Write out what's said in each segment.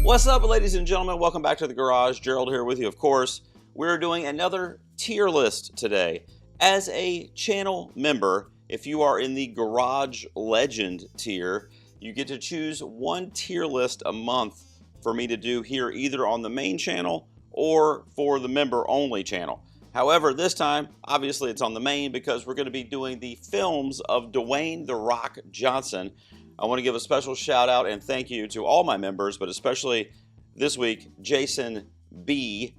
What's up, ladies and gentlemen? Welcome back to the garage. Gerald here with you, of course. We're doing another tier list today. As a channel member, if you are in the Garage Legend tier, you get to choose one tier list a month for me to do here, either on the main channel or for the member-only channel. However, this time, obviously it's on the main because we're going to be doing the films of Dwayne "The Rock" Johnson. I want to give a special shout out and thank you to all my members, but especially this week, Jason B.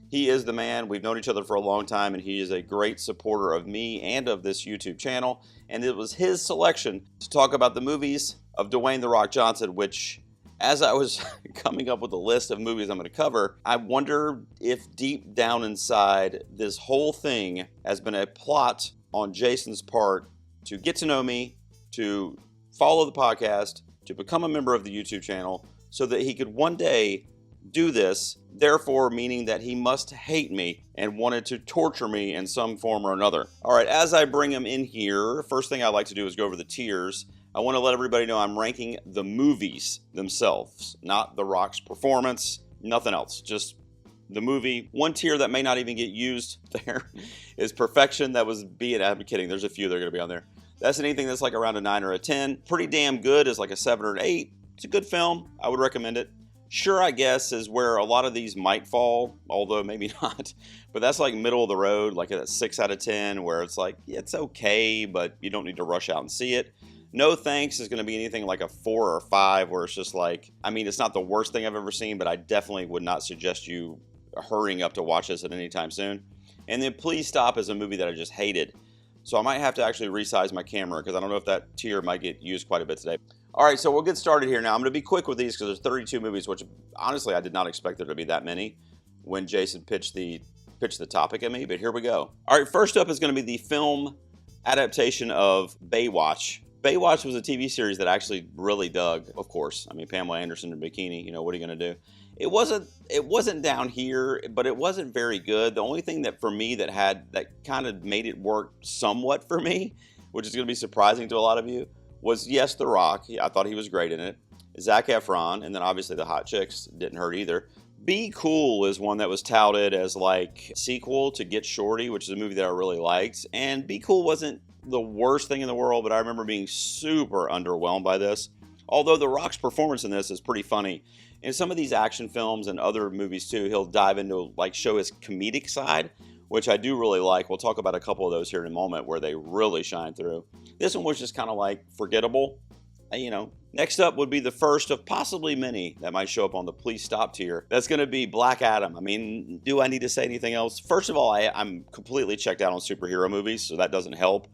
He is the man. We've known each other for a long time, and he is a great supporter of me and of this YouTube channel. And it was his selection to talk about the movies of Dwayne "The Rock" Johnson, which, as I was coming up with a list of movies I'm going to cover, I wonder if deep down inside this whole thing has been a plot on Jason's part to get to know me, to follow the podcast, to become a member of the YouTube channel, so that he could one day do this, therefore meaning that he must hate me and wanted to torture me in some form or another. All right, as I bring him in here, first thing I like to do is go over the tiers. I want to let everybody know I'm ranking the movies themselves, not The Rock's performance, nothing else, just the movie. One tier that may not even get used there is Perfection. That was I'm kidding, there's a few that are going to be on there. That's anything that's like around a 9 or a 10. Pretty Damn Good is like a 7 or an 8. It's a good film. I would recommend it. Sure, I guess, is where a lot of these might fall, although maybe not. But that's like middle of the road, like a 6 out of 10, where it's like, yeah, it's okay, but you don't need to rush out and see it. No Thanks is going to be anything like a 4 or 5, where it's just like, I mean, it's not the worst thing I've ever seen, but I definitely would not suggest you hurrying up to watch this at any time soon. And then Please Stop is a movie that I just hated. So I might have to actually resize my camera because I don't know if that tier might get used quite a bit today. All right, so we'll get started here now. I'm going to be quick with these because there's 32 movies, which honestly I did not expect there to be that many when Jason pitched the topic at me, but here we go. All right, first up is going to be the film adaptation of Baywatch. Baywatch was a TV series that I actually really dug, of course. I mean, Pamela Anderson in a bikini, you know, what are you going to do? It wasn't down here, but it wasn't very good. The only thing that for me that kind of made it work somewhat for me, which is going to be surprising to a lot of you, was yes, The Rock. I thought he was great in it. Zac Efron, and then obviously the hot chicks didn't hurt either. Be Cool is one that was touted as like sequel to Get Shorty, which is a movie that I really liked. And Be Cool wasn't the worst thing in the world, but I remember being super underwhelmed by this. Although The Rock's performance in this is pretty funny. In some of these action films and other movies too, he'll dive into like show his comedic side, which I do really like. We'll talk about a couple of those here in a moment where they really shine through. This one was just kind of like forgettable, you know. Next up would be the first of possibly many that might show up on the Please Stop tier. That's going to be Black Adam. I mean, do I need to say anything else? First of all, I'm completely checked out on superhero movies, so that doesn't help.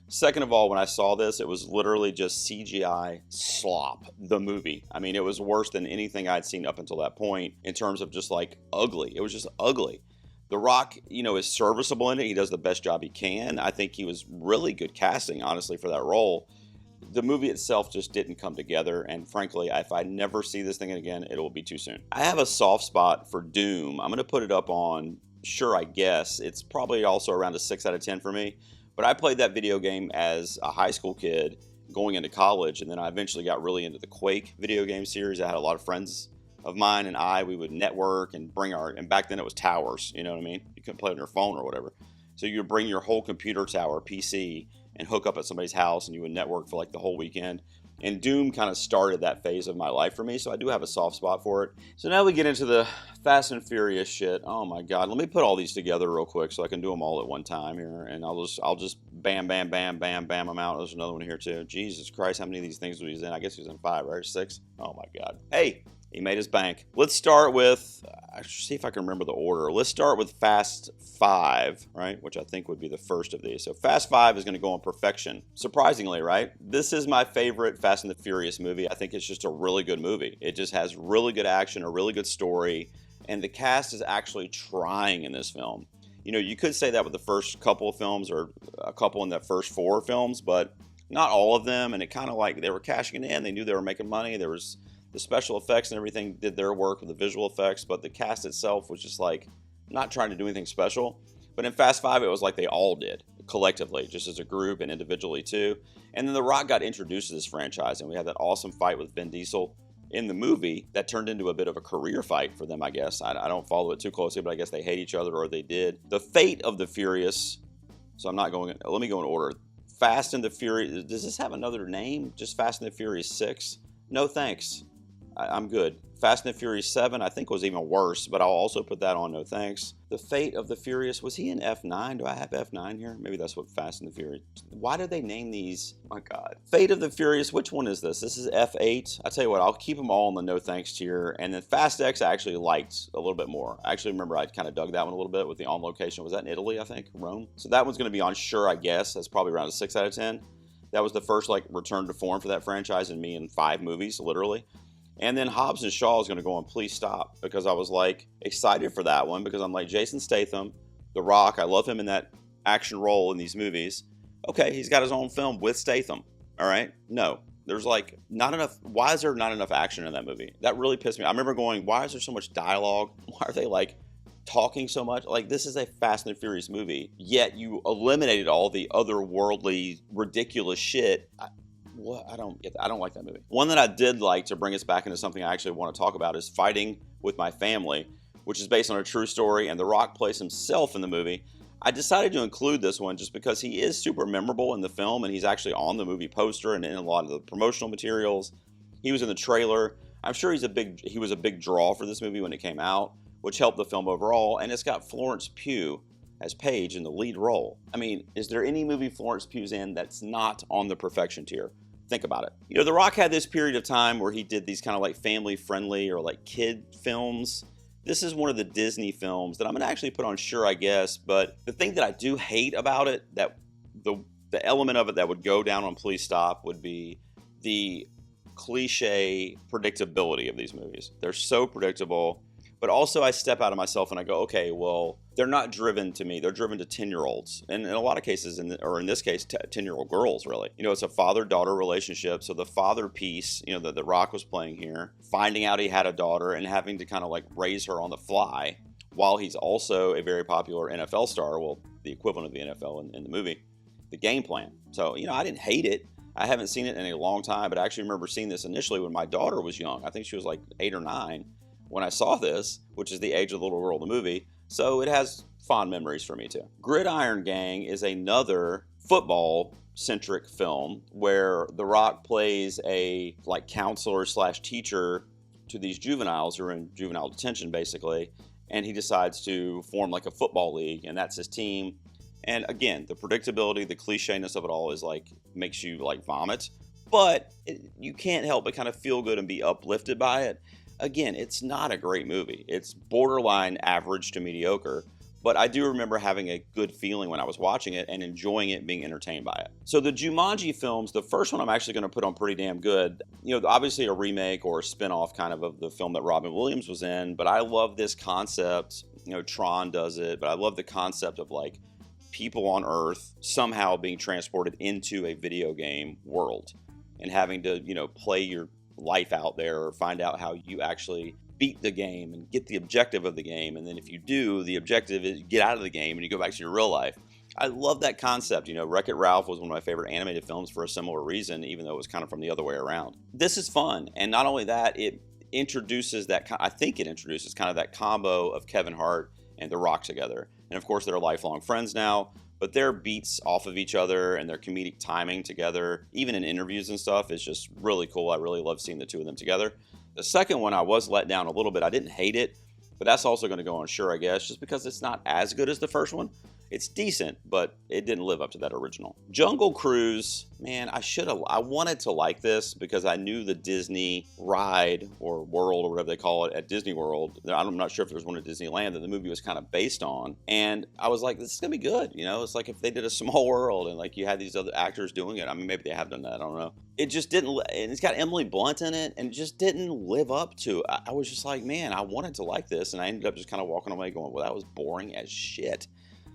Second of all, when I saw this, it was literally just CGI slop, the movie. I mean, it was worse than anything I'd seen up until that point in terms of just like ugly. It was just ugly. The Rock, you know, is serviceable in it. He does the best job he can. I think he was really good casting, honestly, for that role. The movie itself just didn't come together, and frankly, if I never see this thing again, it will be too soon. I have a soft spot for Doom. I'm going to put it up on, sure, I guess. It's probably also around a 6 out of 10 for me. But I played that video game as a high school kid going into college, and then I eventually got really into the Quake video game series. I had a lot of friends of mine and we would network and and back then it was towers, you know what I mean? You couldn't play on your phone or whatever. So you would bring your whole computer tower, PC, and hook up at somebody's house, and you would network for like the whole weekend. And Doom kind of started that phase of my life for me, so I do have a soft spot for it. So now we get into the Fast and Furious shit. Oh my God, let me put all these together real quick so I can do them all at one time here, and I'll just bam, bam, bam, bam, bam them out. There's another one here too. Jesus Christ, how many of these things was he in? I guess he was in 5, right? 6? Oh my God. Hey, he made his bank. Let's start with, see if I can remember the order. Let's start with Fast 5, right? Which I think would be the first of these. So Fast 5 is going to go on Perfection. Surprisingly, right? This is my favorite Fast and the Furious movie. I think it's just a really good movie. It just has really good action, a really good story, and the cast is actually trying in this film. You know, you could say that with the first couple of films or a couple in the first 4 films, but not all of them. And it kind of like they were cashing it in. They knew they were making money. There was the special effects and everything did their work with the visual effects, but the cast itself was just like not trying to do anything special. But in Fast 5, it was like they all did collectively, just as a group and individually too. And then The Rock got introduced to this franchise, and we had that awesome fight with Vin Diesel. in the movie, that turned into a bit of a career fight for them, I guess. I don't follow it too closely, but I guess they hate each other, or they did. The Fate of the Furious. So I'm not going, let me go in order. Fast and the Furious. Does this have another name? Just Fast and the Furious 6? No thanks. I'm good. Fast and the Furious 7, I think, was even worse, but I'll also put that on no thanks. The Fate of the Furious, was he in F9? Do I have F9 here? Maybe that's what Fast and the Furious. Why did they name these? Oh my God. Fate of the Furious, which one is this? This is F8. I tell you what, I'll keep them all in the no thanks tier. And then Fast X I actually liked a little bit more. I actually remember I kind of dug that one a little bit with the on location. Was that in Italy, I think? Rome? So that one's going to be on sure, I guess. That's probably around a 6 out of 10. That was the first like return to form for that franchise, and me in 5 movies, literally. And then Hobbs and Shaw is going to go on Please Stop, because I was like excited for that one, because I'm like, Jason Statham, The Rock, I love him in that action role in these movies. Okay, he's got his own film with Statham. All right. No, there's like not enough. Why is there not enough action in that movie? That really pissed me. I remember going, why is there so much dialogue? Why are they like talking so much? Like, this is a Fast and the Furious movie, yet you eliminated all the otherworldly, ridiculous shit. What? I don't get that. I don't like that movie. One that I did like, to bring us back into something I actually want to talk about, is Fighting with My Family, which is based on a true story, and The Rock plays himself in the movie. I decided to include this one just because he is super memorable in the film, and he's actually on the movie poster and in a lot of the promotional materials. He was in the trailer. I'm sure he was a big draw for this movie when it came out, which helped the film overall, and it's got Florence Pugh as Paige in the lead role. I mean, is there any movie Florence Pugh's in that's not on the perfection tier? Think about it. You know, The Rock had this period of time where he did these kind of like family-friendly or like kid films. This is one of the Disney films that I'm going to actually put on sure, I guess. But the thing that I do hate about it, that the element of it that would go down on Please Stop, would be the cliche predictability of these movies. They're so predictable. But also I step out of myself and I go, okay, well, they're not driven to me. They're driven to 10-year-olds. And in a lot of cases, or in this case, 10-year-old girls, really. You know, it's a father-daughter relationship. So the father piece, you know, that The Rock was playing here, finding out he had a daughter and having to kind of like raise her on the fly, while he's also a very popular NFL star, well, the equivalent of the NFL in the movie, the game plan. So, you know, I didn't hate it. I haven't seen it in a long time, but I actually remember seeing this initially when my daughter was young. I think she was like 8 or 9. When I saw this, which is the age of the little girl in the movie, so it has fond memories for me too. Gridiron Gang is another football-centric film where The Rock plays a like counselor / teacher to these juveniles who are in juvenile detention, basically, and he decides to form like a football league, and that's his team. And again, the predictability, the clichéness of it all is like makes you like vomit, but you can't help but kind of feel good and be uplifted by it. Again, it's not a great movie. It's borderline average to mediocre, but I do remember having a good feeling when I was watching it and enjoying it, being entertained by it. So the Jumanji films, the first one I'm actually going to put on pretty damn good. You know, obviously a remake or a spinoff kind of the film that Robin Williams was in, but I love this concept. You know, Tron does it, but I love the concept of like people on Earth somehow being transported into a video game world and having to, you know, play your life out there or find out how you actually beat the game and get the objective of the game. And then if you do, the objective is get out of the game and you go back to your real life. I love that concept. You know, Wreck-It Ralph was one of my favorite animated films for a similar reason, even though it was kind of from the other way around. This is fun. And not only that, it introduces that, I think it introduces kind of that combo of Kevin Hart and The Rock together. And of course, they're lifelong friends now. But their beats off of each other and their comedic timing together, even in interviews and stuff, is just really cool. I really love seeing the two of them together. The second one, I was let down a little bit. I didn't hate it, but that's also going to go on sure, I guess, just because it's not as good as the first one. It's decent, but it didn't live up to that original. Jungle Cruise, man, I wanted to like this because I knew the Disney ride or world or whatever they call it at Disney World. I'm not sure if there's one at Disneyland that the movie was kind of based on. And I was like, this is going to be good. You know, it's like if they did a Small World and like you had these other actors doing it. I mean, maybe they have done that. I don't know. It just didn't, and it's got Emily Blunt in it, and it just didn't live up to it. I was just like, man, I wanted to like this. And I ended up just kind of walking away going, well, that was boring as shit.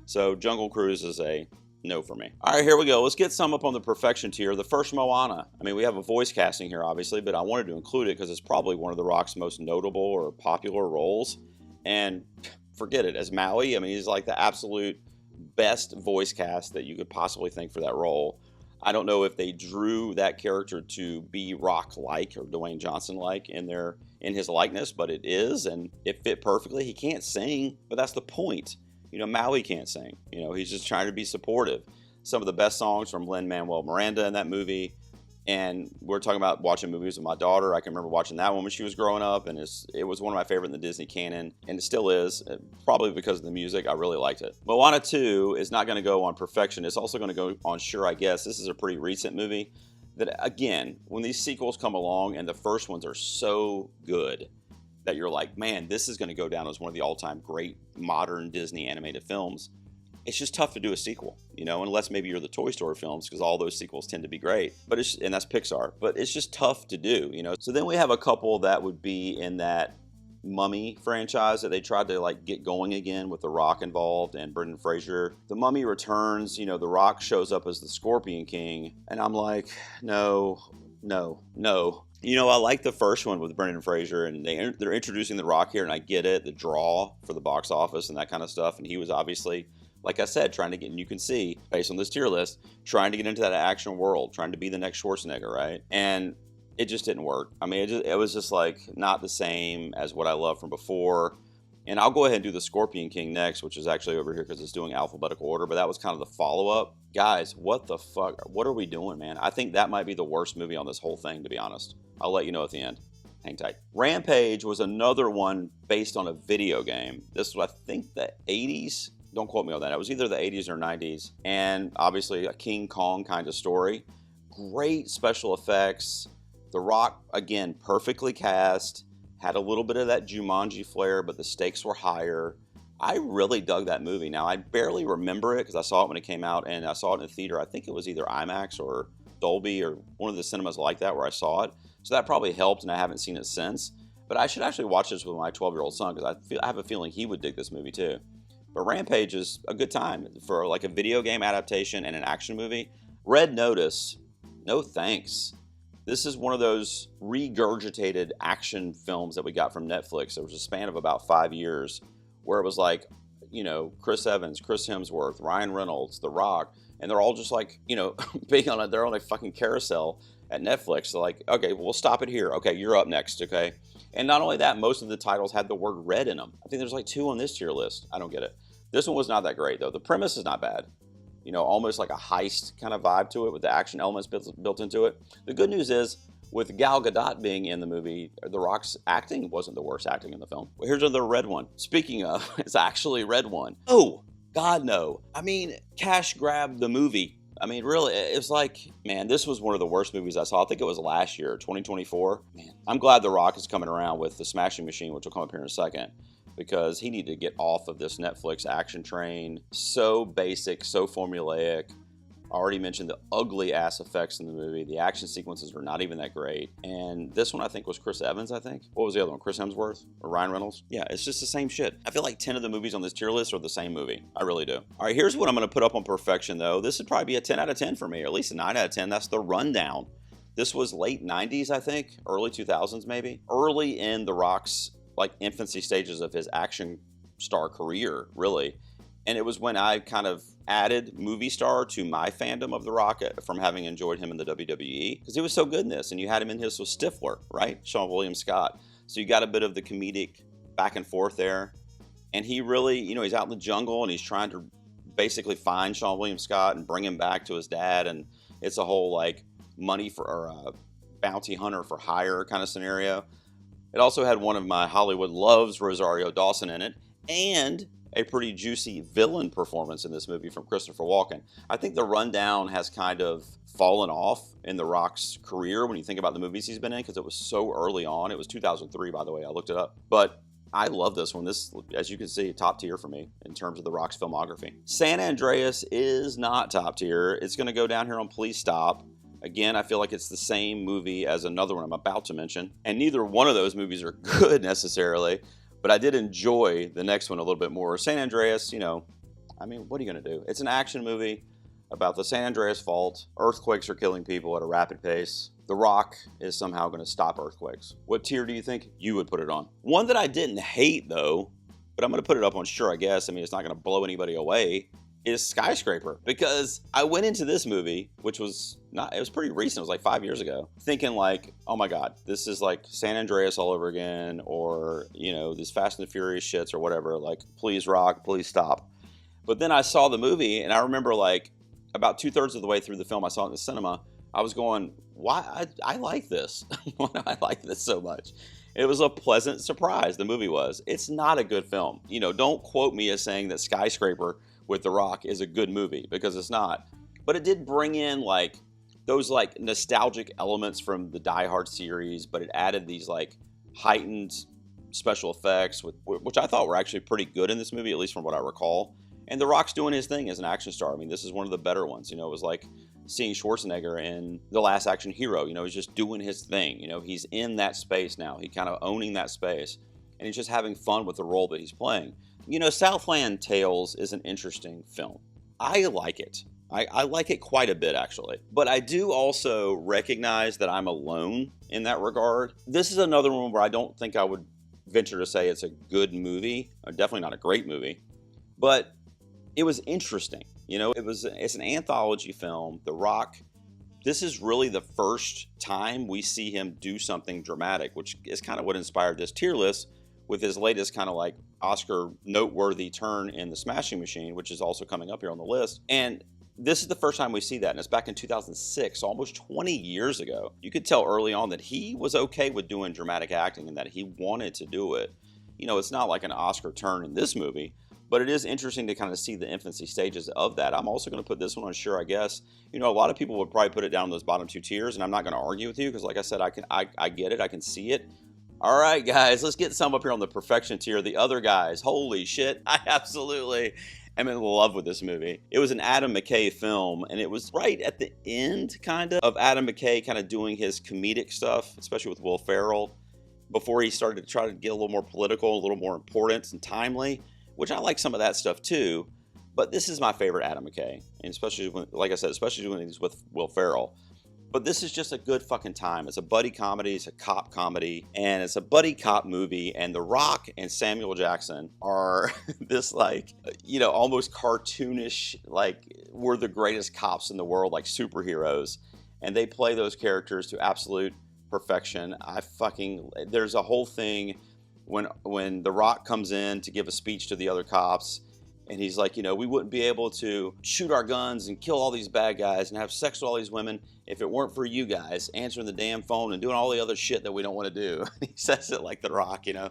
So Jungle Cruise is a no for me. All right, here we go. Let's get some up on the perfection tier. The first Moana. I mean, we have a voice casting here, obviously, but I wanted to include it because it's probably one of The Rock's most notable or popular roles. And forget it, as Maui, I mean, he's like the absolute best voice cast that you could possibly think for that role. I don't know if they drew that character to be Rock-like or Dwayne Johnson-like in his likeness, but it is, and it fit perfectly. He can't sing, but that's the point. Maui can't sing. He's just trying to be supportive. Some of the best songs from Lin-Manuel Miranda in that movie. And we're talking about watching movies with my daughter. I can remember watching that one when she was growing up, and it was one of my favorite in the Disney canon, and it still is, probably because of the music. I really liked it. Moana 2 is not going to go on perfection. It's also going to go on Sure I Guess. This is a pretty recent movie that, again, when these sequels come along and the first ones are so good that you're like, man, this is going to go down as one of the all-time great modern Disney animated films. It's just tough to do a sequel, unless maybe you're the Toy Story films, because all those sequels tend to be great. And that's Pixar, but it's just tough to do, So then we have a couple that would be in that Mummy franchise that they tried to get going again with The Rock involved and Brendan Fraser. The Mummy Returns, The Rock shows up as the Scorpion King, and I'm like, no. I like the first one with Brendan Fraser, and they're introducing The Rock here, and I get it, the draw for the box office and that kind of stuff, and he was obviously, like I said, trying to get, and you can see, based on this tier list, trying to get into that action world, trying to be the next Schwarzenegger, right? And it just didn't work. I mean, it was just not the same as what I loved from before. And I'll go ahead and do the Scorpion King next, which is actually over here because it's doing alphabetical order, but that was kind of the follow-up. Guys, what the fuck? What are we doing, man? I think that might be the worst movie on this whole thing, to be honest. I'll let you know at the end. Hang tight. Rampage was another one based on a video game. This was, I think, the 80s. Don't quote me on that. It was either the 80s or 90s. And obviously a King Kong kind of story. Great special effects. The Rock, again, perfectly cast. Had a little bit of that Jumanji flair, but the stakes were higher. I really dug that movie. Now, I barely remember it because I saw it when it came out, and I saw it in the theater. I think it was either IMAX or Dolby or one of the cinemas like that where I saw it. So that probably helped, and I haven't seen it since. But I should actually watch this with my 12-year-old son because I have a feeling he would dig this movie too. But Rampage is a good time for a video game adaptation and an action movie. Red Notice, no thanks. This is one of those regurgitated action films that we got from Netflix. There was a span of about 5 years where it was Chris Evans, Chris Hemsworth, Ryan Reynolds, The Rock, and they're all just being on their own fucking carousel at Netflix. So okay, we'll stop it here. Okay, you're up next, okay? And not only that, most of the titles had the word red in them. I think there's 2 on this tier list. I don't get it. This one was not that great, though. The premise is not bad. Almost like a heist kind of vibe to it with the action elements built into it. The good news is, with Gal Gadot being in the movie, The Rock's acting wasn't the worst acting in the film. Well, here's another red one. Speaking of, it's actually a red one. Oh, God, no. I mean, cash grab the movie. I mean, really, it's man, this was one of the worst movies I saw. I think it was last year, 2024. Man, I'm glad The Rock is coming around with The Smashing Machine, which will come up here in a second, because he needed to get off of this Netflix action train. So basic, so formulaic. I already mentioned the ugly ass effects in the movie. The action sequences were not even that great. And this one I think was Chris Evans, I think. What was the other one? Chris Hemsworth or Ryan Reynolds? Yeah, it's just the same shit. I feel like 10 of the movies on this tier list are the same movie. I really do. All right, here's what I'm going to put up on perfection, though. This would probably be a 10 out of 10 for me, or at least a 9 out of 10. That's The Rundown. This was late 90s, I think. Early 2000s, maybe. Early in The Rock's infancy stages of his action star career, really. And it was when I kind of added movie star to my fandom of The Rock from having enjoyed him in the WWE, because he was so good in this. And you had him in his with Stifler, right? Sean William Scott. So you got a bit of the comedic back and forth there. And he really, he's out in the jungle and he's trying to basically find Sean William Scott and bring him back to his dad. And it's a whole money for, or bounty hunter for hire kind of scenario. It also had one of my Hollywood loves, Rosario Dawson, in it, and a pretty juicy villain performance in this movie from Christopher Walken. I think The Rundown has kind of fallen off in The Rock's career when you think about the movies he's been in, because it was so early on. It was 2003, by the way. I looked it up. But I love this one. This, as you can see, top tier for me in terms of The Rock's filmography. San Andreas is not top tier. It's going to go down here on Please Stop. Again, I feel like it's the same movie as another one I'm about to mention. And neither one of those movies are good necessarily. But I did enjoy the next one a little bit more. San Andreas, I mean, what are you going to do? It's an action movie about the San Andreas fault. Earthquakes are killing people at a rapid pace. The Rock is somehow going to stop earthquakes. What tier do you think you would put it on? One that I didn't hate, though, but I'm going to put it up on Sure I Guess. I mean, it's not going to blow anybody away, is Skyscraper, because I went into this movie, which was not, it was pretty recent, it was like 5 years ago, thinking like, oh my God, this is like San Andreas all over again, or, you know, these Fast and the Furious shits or whatever, like, please rock, please stop. But then I saw the movie, and I remember like about 2/3 of the way through the film, I saw it in the cinema, I was going, why, I like this. Why do I like this so much? It was a pleasant surprise, the movie was. It's not a good film. You know, don't quote me as saying that Skyscraper with The Rock is a good movie, because it's not. But it did bring in like those like nostalgic elements from the Die Hard series, but it added these like heightened special effects, which I thought were actually pretty good in this movie, at least from what I recall. And The Rock's doing his thing as an action star. I mean, this is one of the better ones. You know, it was like seeing Schwarzenegger in The Last Action Hero. You know, he's just doing his thing. You know, he's in that space now. He's kind of owning that space, and he's just having fun with the role that he's playing. You know, Southland Tales is an interesting film. I like it. I like it quite a bit, actually. But I do also recognize that I'm alone in that regard. This is another one where I don't think I would venture to say it's a good movie, or definitely not a great movie, but it was interesting. You know, it's an anthology film. The Rock, this is really the first time we see him do something dramatic, which is kind of what inspired this tier list, with his latest kind of like Oscar noteworthy turn in The Smashing Machine, which is also coming up here on the list. And this is the first time we see that, and it's back in 2006, almost 20 years ago. You could tell early on that he was okay with doing dramatic acting and that he wanted to do it. You know, it's not like an Oscar turn in this movie, but it is interesting to kind of see the infancy stages of that. I'm also going to put this one on Sure, I Guess. You know, a lot of people would probably put it down in those bottom two tiers, and I'm not going to argue with you, because like I said, I get it, I can see it. All right, guys, let's get some up here on the perfection tier. The Other Guys. Holy shit, I absolutely am in love with this movie. It was an Adam McKay film, and it was right at the end, kind of Adam McKay kind of doing his comedic stuff, especially with Will Ferrell, before he started to try to get a little more political, a little more important and timely, which I like some of that stuff too. But this is my favorite Adam McKay, and especially when, like I said, especially when he's with Will Ferrell. But this is just a good fucking time. It's a buddy comedy, it's a cop comedy, and it's a buddy cop movie. And The Rock and Samuel Jackson are this like, you know, almost cartoonish, like we're the greatest cops in the world, like superheroes. And they play those characters to absolute perfection. There's a whole thing when The Rock comes in to give a speech to the other cops, and he's like, you know, we wouldn't be able to shoot our guns and kill all these bad guys and have sex with all these women if it weren't for you guys answering the damn phone and doing all the other shit that we don't want to do. He says it like The Rock, you know.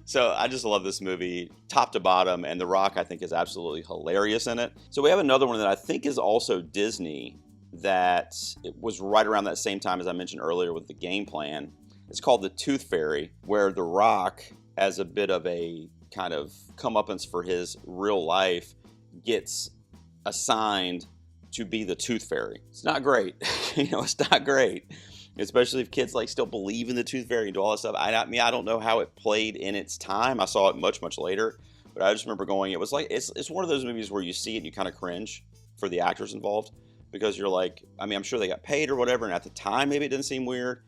So I just love this movie top to bottom, and The Rock, I think, is absolutely hilarious in it. So we have another one that I think is also Disney, that it was right around that same time as I mentioned earlier with The Game Plan. It's called The Tooth Fairy, where The Rock, as a bit of a kind of comeuppance for his real life, gets assigned to be the Tooth Fairy. It's not great. You know, it's not great. Especially if kids like still believe in the Tooth Fairy and do all that stuff. I mean, I don't know how it played in its time. I saw it much, much later. But I just remember going, it was like, it's one of those movies where you see it and you kind of cringe for the actors involved. Because you're like, I mean, I'm sure they got paid or whatever. And at the time, maybe it didn't seem weird.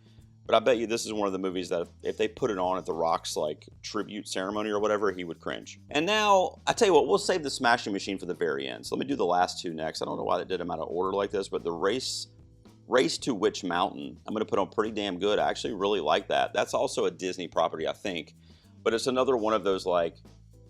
But I bet you this is one of the movies that if they put it on at The Rock's like tribute ceremony or whatever, he would cringe. And now, I tell you what, we'll save the Smashing Machine for the very end. So let me do the last two next. I don't know why they did them out of order like this, but the Race to Witch Mountain, I'm going to put on pretty damn good. I actually really like that. That's also a Disney property, I think. But it's another one of those like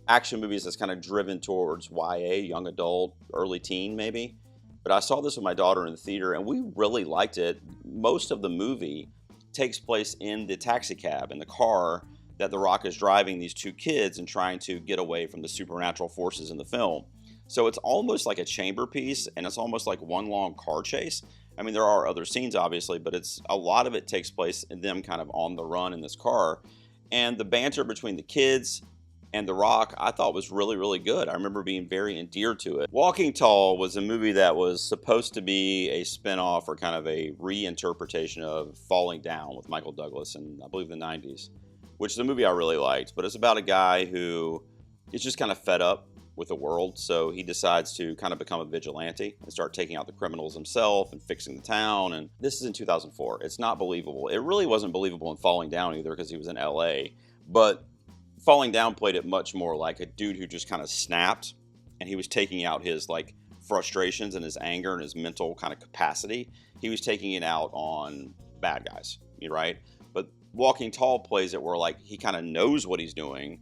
action movies that's kind of driven towards YA, young adult, early teen maybe. But I saw this with my daughter in the theater, and we really liked it. Most of the movie takes place in the taxi cab, in the car that The Rock is driving these two kids and trying to get away from the supernatural forces in the film. So it's almost like a chamber piece, and it's almost like one long car chase. I mean, there are other scenes, obviously, but it's a lot of it takes place in them kind of on the run in this car. And the banter between the kids and The Rock, I thought was really, really good. I remember being very endeared to it. Walking Tall was a movie that was supposed to be a spinoff or kind of a reinterpretation of Falling Down with Michael Douglas in, I believe, the 90s, which is a movie I really liked. But it's about a guy who is just kind of fed up with the world, so he decides to kind of become a vigilante and start taking out the criminals himself and fixing the town. And this is in 2004. It's not believable. It really wasn't believable in Falling Down either, because he was in LA. But Falling Down played it much more like a dude who just kind of snapped and he was taking out his like frustrations and his anger and his mental kind of capacity. He was taking it out on bad guys, right? But Walking Tall plays it where like he kind of knows what he's doing,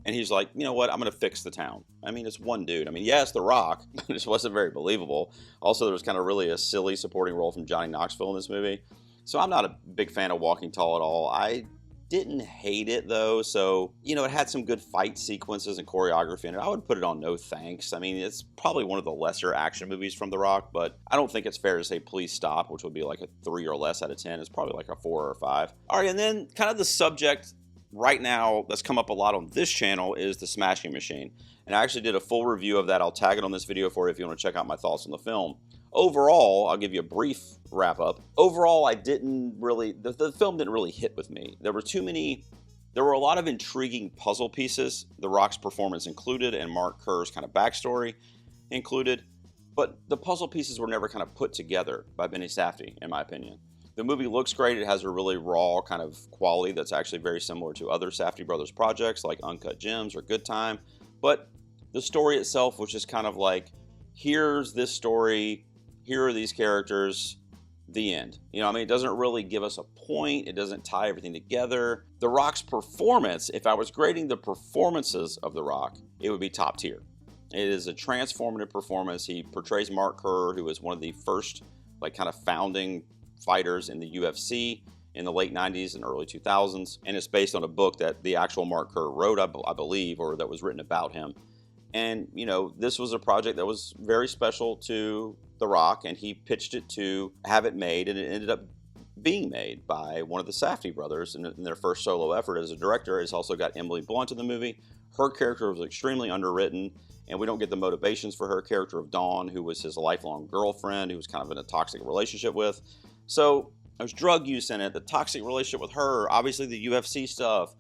and he's like, you know what, I'm gonna fix the town. I mean, it's one dude. I mean, yeah, it's The Rock, but it just wasn't very believable. Also, there was kind of really a silly supporting role from Johnny Knoxville in this movie. So I'm not a big fan of Walking Tall at all. I didn't hate it though, so it had some good fight sequences and choreography in it. I would put it on no thanks. I mean, it's probably one of the lesser action movies from The Rock, but I don't think it's fair to say Please Stop, which would be like a 3 or less out of 10. It's probably like a 4 or 5. All right, and then kind of the subject right now that's come up a lot on this channel is the Smashing Machine. And I actually did a full review of that. I'll tag it on this video for you if you want to check out my thoughts on the film. Overall, I'll give you a brief wrap up. Overall, the film didn't really hit with me. There were a lot of intriguing puzzle pieces, The Rock's performance included, and Mark Kerr's kind of backstory included, but the puzzle pieces were never kind of put together by Benny Safdie, in my opinion. The movie looks great. It has a really raw kind of quality that's actually very similar to other Safdie brothers projects like Uncut Gems or Good Time, but the story itself was just kind of like, here's this story, here are these characters, the end. It doesn't really give us a point. It doesn't tie everything together. The Rock's performance, if I was grading the performances of The Rock, it would be top tier. It is a transformative performance. He portrays Mark Kerr, who was one of the first, like, kind of founding fighters in the UFC in the late 90s and early 2000s. And it's based on a book that the actual Mark Kerr wrote, I believe, or that was written about him. And, this was a project that was very special to The Rock, and he pitched it to have it made, and it ended up being made by one of the Safdie brothers in their first solo effort as a director. It's also got Emily Blunt in the movie. Her character was extremely underwritten, and we don't get the motivations for her character of Dawn, who was his lifelong girlfriend, who was kind of in a toxic relationship with. So there's drug use in it, the toxic relationship with her, obviously the UFC stuff,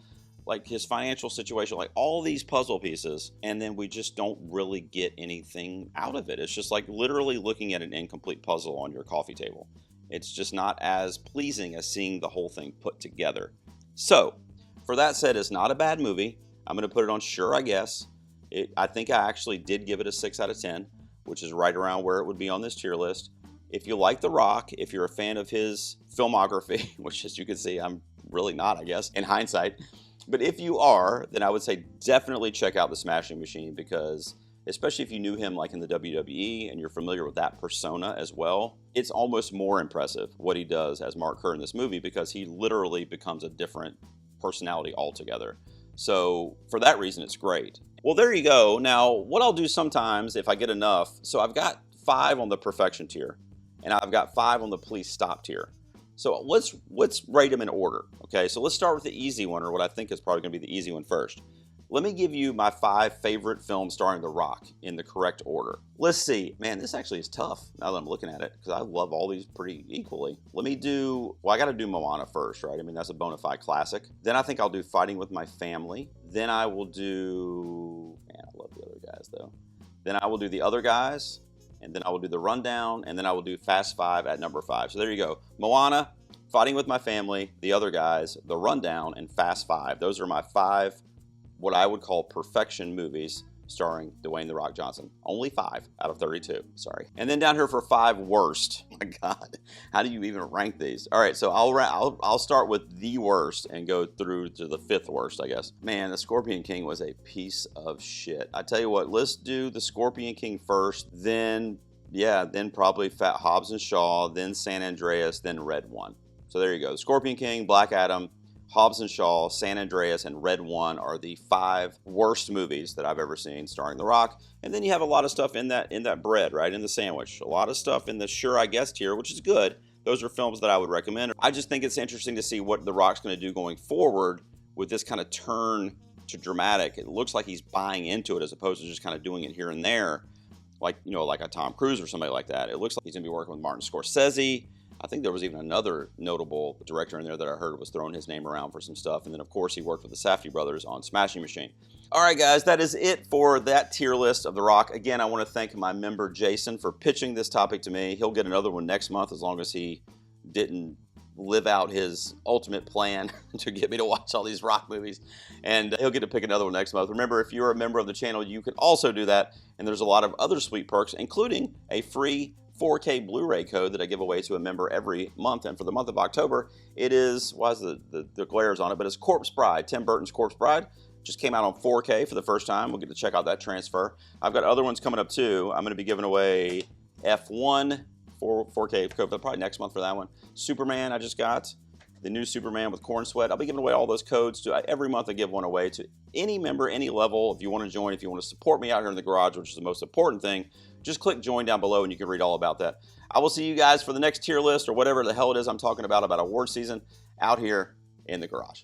like his financial situation, like all these puzzle pieces, and then we just don't really get anything out of it. It's just like literally looking at an incomplete puzzle on your coffee table. It's just not as pleasing as seeing the whole thing put together. So, for that said, it's not a bad movie. I'm going to put it on Sure, I Guess. I think I actually did give it a 6 out of 10, which is right around where it would be on this tier list. If you like The Rock, if you're a fan of his filmography, which as you can see, I'm really not, I guess, in hindsight, but if you are, then I would say definitely check out The Smashing Machine, because especially if you knew him like in the WWE and you're familiar with that persona as well, it's almost more impressive what he does as Mark Kerr in this movie, because he literally becomes a different personality altogether. So for that reason, it's great. Well, there you go. Now, what I'll do sometimes if I get enough, so I've got 5 on the perfection tier, and I've got 5 on the please stop tier. So let's rate them in order, okay? So let's start with the easy one, or what I think is probably going to be the easy one first. Let me give you my 5 favorite films starring The Rock in the correct order. Let's see. Man, this actually is tough now that I'm looking at it, because I love all these pretty equally. Let me do, well, I got to do Moana first, right? I mean, that's a bona fide classic. Then I think I'll do Fighting with My Family. Then I will do, man, I love the other guys, though. Then I will do The Other Guys. And then I will do The Rundown, and then I will do Fast 5 at number 5. So there you go. Moana, Fighting with My Family, The Other Guys, The Rundown, and Fast 5. Those are my 5, what I would call perfection movies starring Dwayne "The Rock" Johnson. Only 5 out of 32, sorry. And then down here for 5 worst. My God, how do you even rank these? All right, so I'll start with the worst and go through to the 5th worst, I guess. Man, The Scorpion King was a piece of shit. I tell you what, let's do The Scorpion King first, then probably Fat Hobbs and Shaw, then San Andreas, then Red One. So there you go. Scorpion King, Black Adam, Hobbs and Shaw, San Andreas, and Red One are the 5 worst movies that I've ever seen starring The Rock. And then you have a lot of stuff in that bread, right, in the sandwich. A lot of stuff in the Sure, I Guess tier, which is good. Those are films that I would recommend. I just think it's interesting to see what The Rock's going to do going forward with this kind of turn to dramatic. It looks like he's buying into it as opposed to just kind of doing it here and there, like a Tom Cruise or somebody like that. It looks like he's going to be working with Martin Scorsese. I think there was even another notable director in there that I heard was throwing his name around for some stuff. And then, of course, he worked with the Safdie brothers on Smashing Machine. All right, guys, that is it for that tier list of The Rock. Again, I want to thank my member, Jason, for pitching this topic to me. He'll get another one next month as long as he didn't live out his ultimate plan to get me to watch all these rock movies, and he'll get to pick another one next month. Remember, if you're a member of the channel, you can also do that, and there's a lot of other sweet perks, including a free 4K Blu-ray code that I give away to a member every month. And for the month of October, it is, why is the glares on it, but it's Corpse Bride. Tim Burton's Corpse Bride just came out on 4K for the first time. We'll get to check out that transfer. I've got other ones coming up too. I'm going to be giving away F1 4K code probably next month for that one. Superman, I just got the new Superman with Corn Sweat. I'll be giving away all those codes. Every month I give one away to any member, any level. If you want to join, if you want to support me out here in the garage, which is the most important thing, just click join down below and you can read all about that. I will see you guys for the next tier list or whatever the hell it is I'm talking about award season out here in the garage.